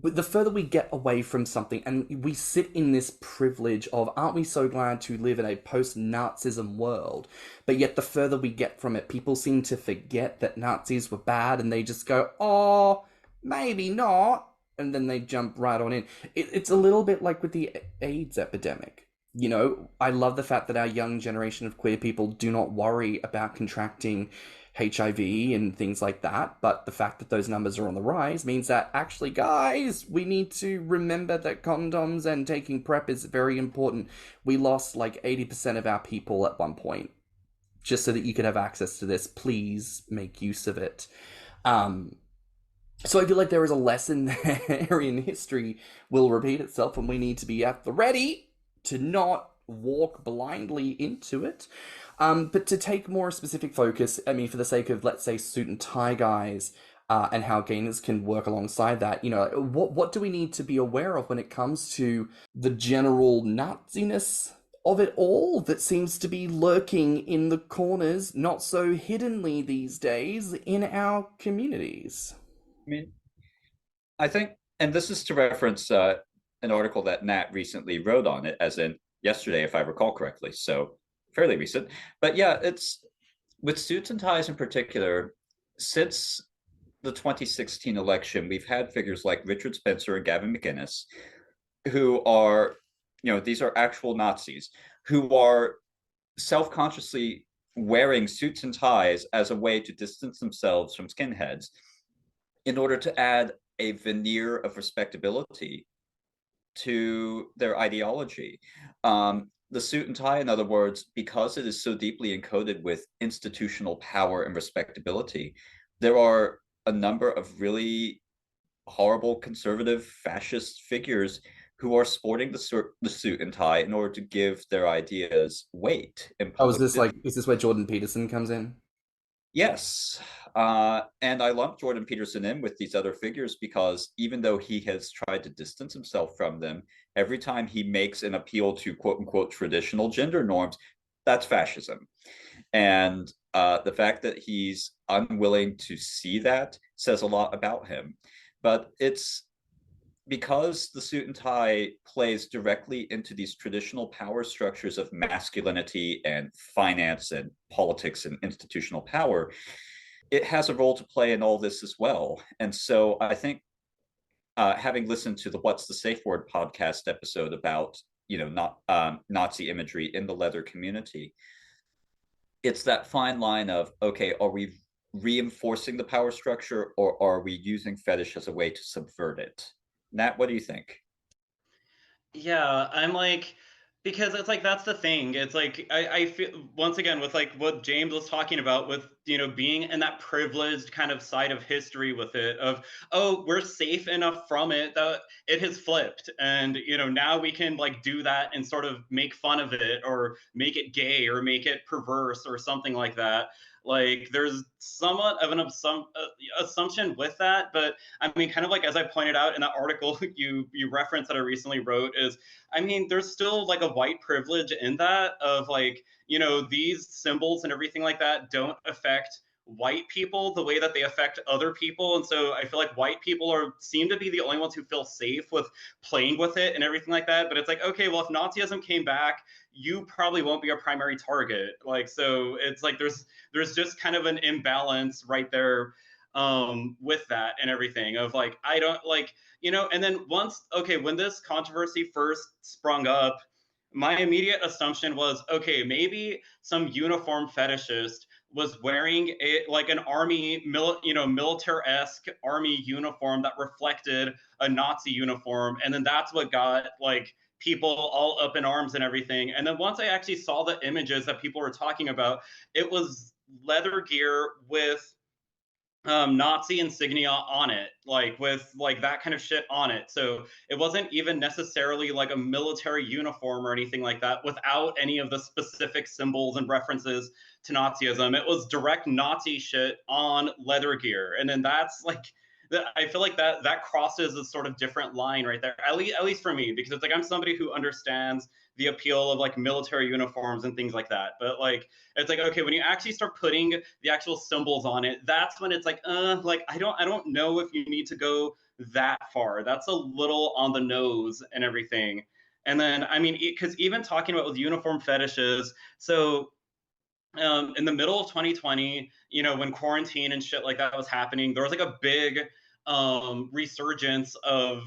the further we get away from something, and we sit in this privilege of, aren't we so glad to live in a post-Nazism world? But yet the further we get from it, people seem to forget that Nazis were bad, and they just go, oh, maybe not, and then they jump right on in. It's a little bit like with the AIDS epidemic. I love the fact that our young generation of queer people do not worry about contracting HIV and things like that, but the fact that those numbers are on the rise means that, actually, guys, we need to remember that condoms and taking PrEP is very important. We lost like 80% of our people at one point, just so that you could have access to this. Please make use of it. So I feel like there is a lesson there in history will repeat itself, and we need to be at the ready to not walk blindly into it. But to take more specific focus, I mean, for the sake of, let's say, suit and tie guys, and how gainers can work alongside that, what do we need to be aware of when it comes to the general Nazi-ness of it all that seems to be lurking in the corners, not so hiddenly these days, in our communities? I mean, I think, and this is to reference an article that Nat recently wrote on it, as in yesterday, if I recall correctly, so fairly recent. But yeah, it's with suits and ties in particular, since the 2016 election, we've had figures like Richard Spencer and Gavin McInnes, who are, these are actual Nazis, who are self-consciously wearing suits and ties as a way to distance themselves from skinheads in order to add a veneer of respectability to their ideology. The suit and tie, in other words, because it is so deeply encoded with institutional power and respectability, there are a number of really horrible conservative fascist figures who are sporting the suit and tie in order to give their ideas weight in public. Is this where Jordan Peterson comes in? Yes. And I lump Jordan Peterson in with these other figures because even though he has tried to distance himself from them, every time he makes an appeal to quote unquote traditional gender norms, that's fascism. And the fact that he's unwilling to see that says a lot about him. But it's because the suit and tie plays directly into these traditional power structures of masculinity and finance and politics and institutional power, it has a role to play in all this as well. And so I think having listened to the What's the Safe Word podcast episode about, Nazi imagery in the leather community, it's that fine line of, okay, are we reinforcing the power structure or are we using fetish as a way to subvert it? Nat, what do you think? Yeah, I'm like, because it's like that's the thing. It's like I feel once again with like what James was talking about with being in that privileged kind of side of history with it of, oh, we're safe enough from it that it has flipped, and now we can like do that and sort of make fun of it or make it gay or make it perverse or something like that. Like there's somewhat of an assumption with that, but I mean, kind of like as I pointed out in that article you referenced that I recently wrote, is I mean, there's still like a white privilege in that of like, these symbols and everything like that don't affect white people the way that they affect other people. And so I feel like white people seem to be the only ones who feel safe with playing with it and everything like that. But it's like, okay, well, if Nazism came back, you probably won't be a primary target. Like, so it's like there's just kind of an imbalance right there with that and everything of like, I don't like, and then when this controversy first sprung up, my immediate assumption was, okay, maybe some uniform fetishist was wearing an army, military-esque army uniform that reflected a Nazi uniform, and then that's what got like people all up in arms and everything. And then once I actually saw the images that people were talking about, it was leather gear with Nazi insignia on it, like with like that kind of shit on it. So it wasn't even necessarily like a military uniform or anything like that without any of the specific symbols and references to Nazism. It was direct Nazi shit on leather gear. And then that's like, I feel like that crosses a sort of different line right there, at least for me, because it's like I'm somebody who understands the appeal of like military uniforms and things like that. But like, it's like, okay, when you actually start putting the actual symbols on it, that's when it's like, I don't know if you need to go that far. That's a little on the nose and everything. And then, I mean, because even talking about with uniform fetishes, so in the middle of 2020, when quarantine and shit like that was happening, there was like a big resurgence of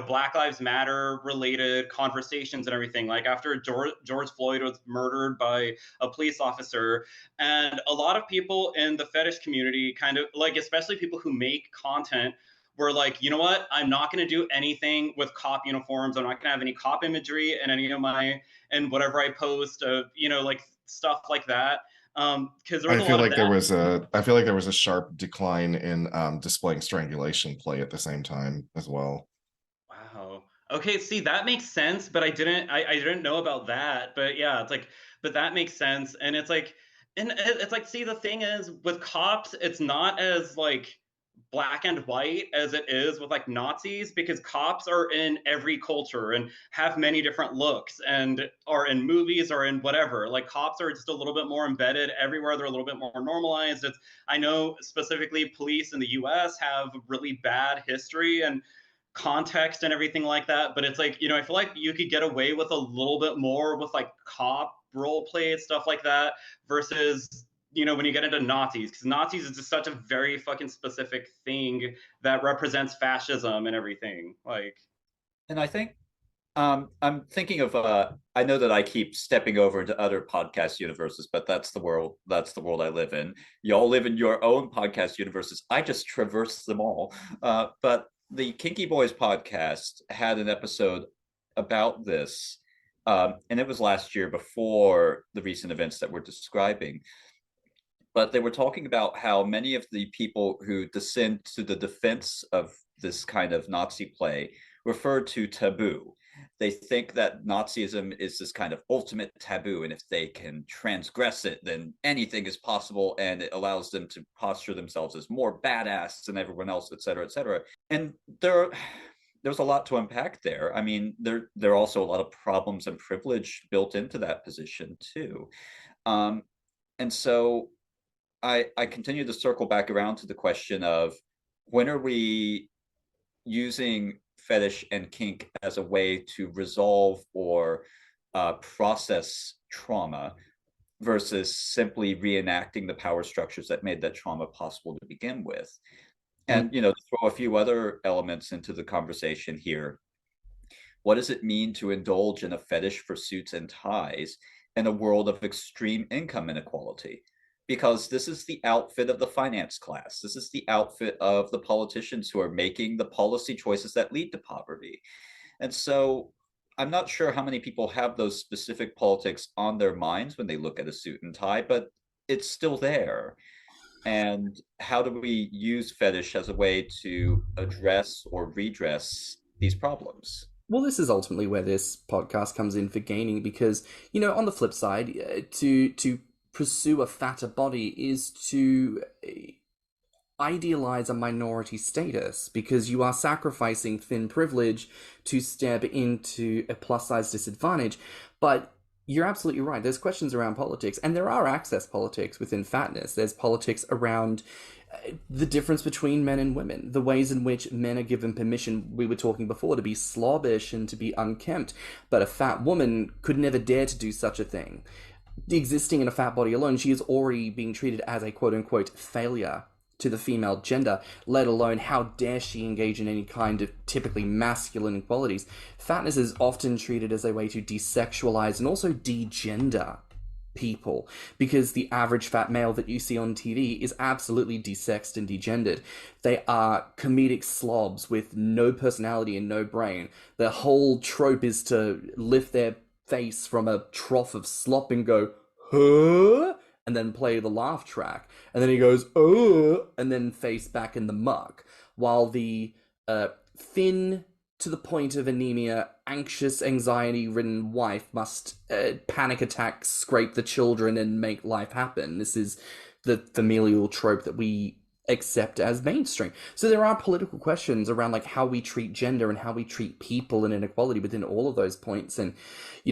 Black Lives Matter related conversations and everything, like after George Floyd was murdered by a police officer. And a lot of people in the fetish community, kind of like, especially people who make content, were like, you know what, I'm not going to do anything with cop uniforms. I'm not going to have any cop imagery and any of my, and whatever I post, like stuff like that. Because there was I feel like there was a sharp decline in displaying strangulation play at the same time as well. Wow. Okay, see, that makes sense, but I didn't know about that. But yeah, it's like, but that makes sense. And it's like, it's like, see, the thing is with cops, it's not as like black and white as it is with like Nazis, because cops are in every culture and have many different looks and are in movies or in whatever. Like cops are just a little bit more embedded everywhere. They're a little bit more normalized. It's, I know specifically police in the US have really bad history and context and everything like that, but it's like, I feel like you could get away with a little bit more with like cop role play stuff like that versus when you get into Nazis, because Nazis is just such a very fucking specific thing that represents fascism and everything. Like, and I think I'm thinking of I know that I keep stepping over into other podcast universes, but that's the world I live in. Y'all live in your own podcast universes. I just traverse them all. But the Kinky Boys podcast had an episode about this, and it was last year before the recent events that we're describing. But they were talking about how many of the people who descend to the defense of this kind of Nazi play refer to taboo. They think that Nazism is this kind of ultimate taboo, and if they can transgress it, then anything is possible, and it allows them to posture themselves as more badass than everyone else, et cetera, et cetera. And there's a lot to unpack there. I mean, there are also a lot of problems and privilege built into that position too. And so I continue to circle back around to the question of, when are we using fetish and kink as a way to resolve or process trauma versus simply reenacting the power structures that made that trauma possible to begin with? And, to throw a few other elements into the conversation here, what does it mean to indulge in a fetish for suits and ties in a world of extreme income inequality? Because this is the outfit of the finance class. This is the outfit of the politicians who are making the policy choices that lead to poverty. And so I'm not sure how many people have those specific politics on their minds when they look at a suit and tie, but it's still there. And how do we use fetish as a way to address or redress these problems? Well, this is ultimately where this podcast comes in for gaining, because, on the flip side, to pursue a fatter body is to idealize a minority status, because you are sacrificing thin privilege to step into a plus-size disadvantage. But you're absolutely right. There's questions around politics, and there are access politics within fatness. There's politics around the difference between men and women, the ways in which men are given permission, we were talking before, to be slobbish and to be unkempt, but a fat woman could never dare to do such a thing. Existing in a fat body alone, she is already being treated as a quote-unquote failure to the female gender, let alone how dare she engage in any kind of typically masculine qualities. Fatness is often treated as a way to desexualize and also degender people, because the average fat male that you see on TV is absolutely desexed and degendered. They are comedic slobs with no personality and no brain. Their whole trope is to lift their face from a trough of slop and go, huh? And then play the laugh track. And then he goes, oh, and then face back in the muck. While the thin, to the point of anemia, anxious, anxiety-ridden wife must panic attack, scrape the children, and make life happen. This is the familial trope that we accept as mainstream. So there are political questions around like how we treat gender and how we treat people and inequality within all of those points. And,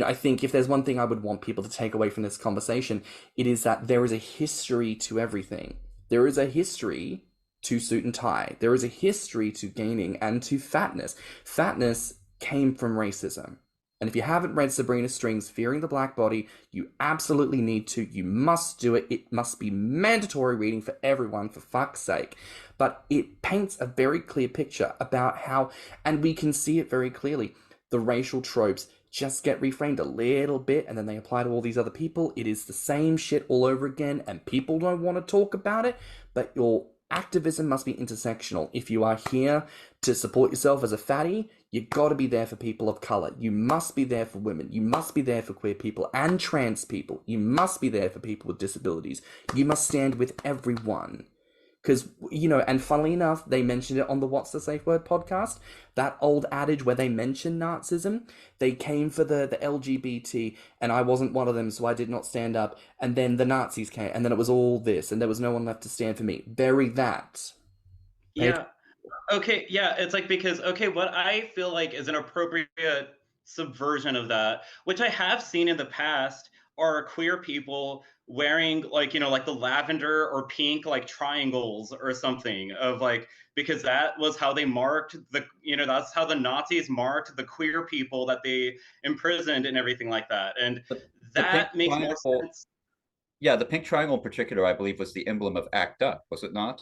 I think if there's one thing I would want people to take away from this conversation, it is that there is a history to everything. There is a history to suit and tie. There is a history to gaining and to fatness. Fatness came from racism. And if you haven't read Sabrina String's Fearing the Black Body, you absolutely need to. You must do it. It must be mandatory reading for everyone, for fuck's sake. But it paints a very clear picture about how, and we can see it very clearly, the racial tropes just get reframed a little bit and then they apply to all these other people. It is the same shit all over again, and people don't want to talk about it, but your activism must be intersectional. If you are here to support yourself as a fatty, you got to be there for people of color. You must be there for women. You must be there for queer people and trans people. You must be there for people with disabilities. You must stand with everyone. Because, and funnily enough, they mentioned it on the What's the Safe Word podcast. That old adage where they mention Nazism, they came for the LGBT, and I wasn't one of them, so I did not stand up. And then the Nazis came, and then it was all this, and there was no one left to stand for me. Bury that. Yeah. Okay, yeah, it's like because, okay, what I feel like is an appropriate subversion of that, which I have seen in the past, are queer people wearing like, like the lavender or pink like triangles or something of like, because that was how they marked that's how the Nazis marked the queer people that they imprisoned and everything like that. And that makes more sense. Yeah, the pink triangle in particular, I believe, was the emblem of ACT UP, was it not?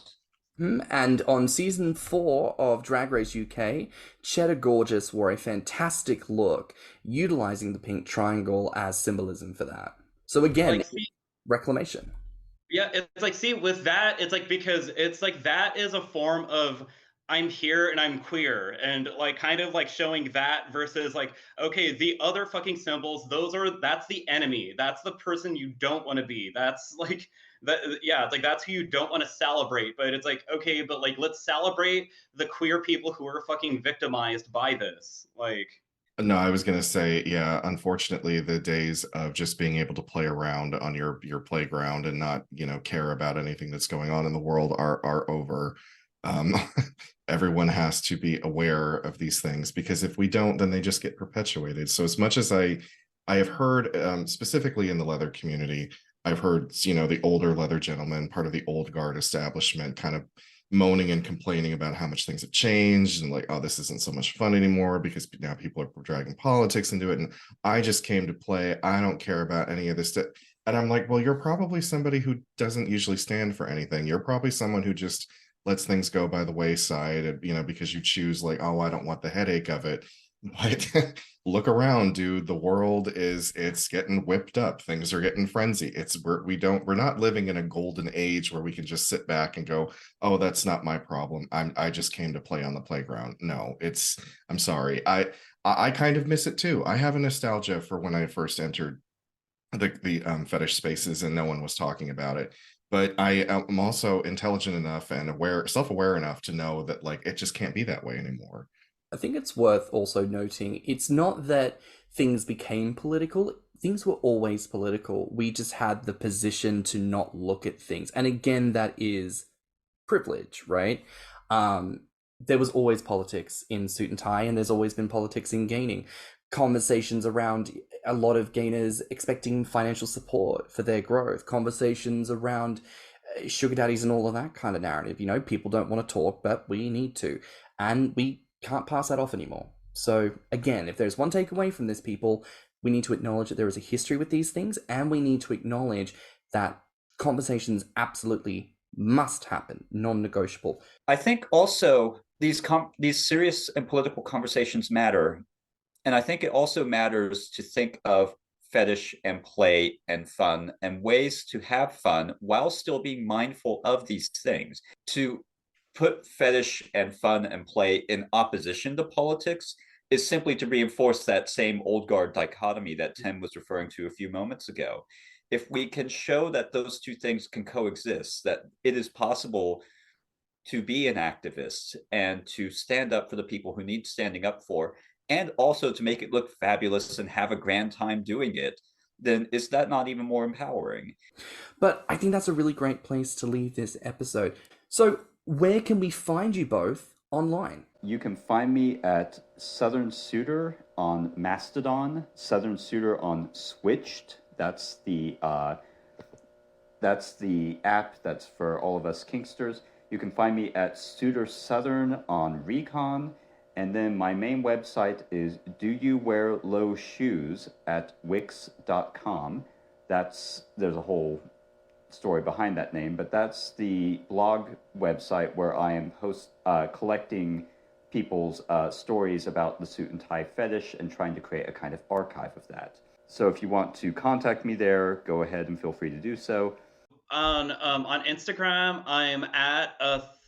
And on season 4 of Drag Race UK, Cheddar Gorgeous wore a fantastic look, utilizing the pink triangle as symbolism for that. So again, like, reclamation. Yeah, it's like, see, with that, it's like, because it's like that is a form of I'm here and I'm queer, and like kind of like showing that versus like, okay, the other fucking symbols, that's the enemy. That's the person you don't want to be. That's like that, yeah, it's like that's who you don't want to celebrate. But it's like, okay, but like let's celebrate the queer people who are fucking victimized by this. Like, no, I was going to say, yeah, unfortunately, the days of just being able to play around on your playground and not, care about anything that's going on in the world are over. Everyone has to be aware of these things, because if we don't, then they just get perpetuated. So as much as I have heard, specifically in the leather community, I've heard, the older leather gentlemen, part of the old guard establishment, kind of moaning and complaining about how much things have changed and like, oh, this isn't so much fun anymore because now people are dragging politics into it. And I just came to play. I don't care about any of this stuff. And I'm like, well, you're probably somebody who doesn't usually stand for anything. You're probably someone who just lets things go by the wayside, because you choose like, oh, I don't want the headache of it. But look around, dude. The world it's getting whipped up. Things are getting frenzy. We're not living in a golden age where we can just sit back and go, oh, that's not my problem. I just came to play on the playground. No, I'm sorry. I kind of miss it too. I have a nostalgia for when I first entered the fetish spaces and no one was talking about it. But I am also intelligent enough and self-aware enough to know that like it just can't be that way anymore. I think it's worth also noting, it's not that things became political. Things were always political. We just had the position to not look at things. And again, that is privilege, right? There was always politics in suit and tie, and there's always been politics in gaining. Conversations around a lot of gainers expecting financial support for their growth. Conversations around sugar daddies and all of that kind of narrative. People don't want to talk, but we need to. And we can't pass that off anymore. So again, if there's one takeaway from this, people, we need to acknowledge that there is a history with these things, and we need to acknowledge that conversations absolutely must happen, non-negotiable. I think also these serious and political conversations matter, and I think it also matters to think of fetish and play and fun and ways to have fun while still being mindful of these things. To put fetish and fun and play in opposition to politics is simply to reinforce that same old guard dichotomy that Tim was referring to a few moments ago. If we can show that those two things can coexist, that it is possible to be an activist and to stand up for the people who need standing up for, and also to make it look fabulous and have a grand time doing it, then is that not even more empowering? But I think that's a really great place to leave this episode. So where can we find you both online? You can find me at Southern Suitor on Mastodon, Southern Suitor on Switched. That's the app that's for all of us Kinksters. You can find me at Suitor Southern on Recon. And then my main website is Do You Wear Low Shoes at wix.com. There's a whole story behind that name, but that's the blog website where I am collecting people's stories about the suit and tie fetish and trying to create a kind of archive of that. So if you want to contact me there, go ahead and feel free to do so. On Instagram, I'm at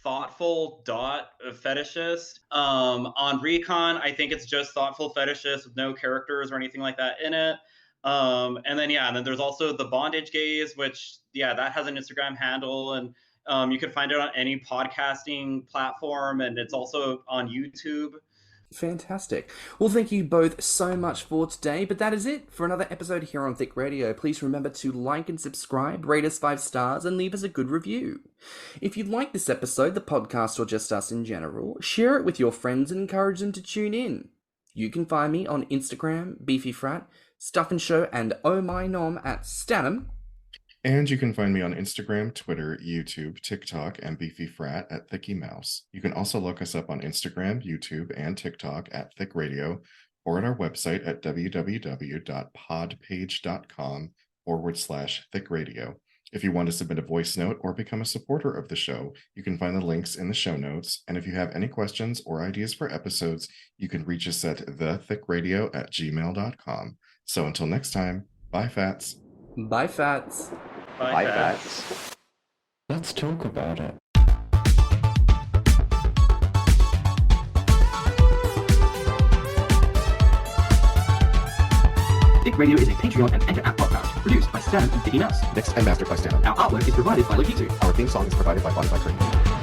thoughtful.fetishist. On Recon, I think it's just thoughtful fetishist with no characters or anything like that in it. And then there's also the Bondage Gaze, which that has an Instagram handle, and You can find it on any podcasting platform, and it's also on YouTube. Fantastic. Well, thank you both so much for today, but that is it for another episode here on Thicc Radio. Please remember to like and subscribe, rate us 5 stars, and leave us a good review. If you like this episode, the podcast, or just us in general, share it with your friends and encourage them to tune in. You can find me on Instagram, BeefyFrat, Stuff and Show, and Oh My Nom at stannnum. And you can find me on Instagram, Twitter, YouTube, TikTok, and BeefyFrat at ThiccyMouse. You can also look us up on Instagram, YouTube, and TikTok at Thicc Radio, or at our website at www.podpage.com/ThiccRadio. If you want to submit a voice note or become a supporter of the show, you can find the links in the show notes. And if you have any questions or ideas for episodes, you can reach us at thethickradio@gmail.com. So until next time, bye, Fats. Bye, Fats. Bye, Fats. Let's talk about it. Thicc Radio is a Patreon and Anchor app podcast produced by Stan and Thicky Mouse. Mixed and mastered by Stannnum. Our artwork is provided by Lokitu. Our theme song is provided by Bondage.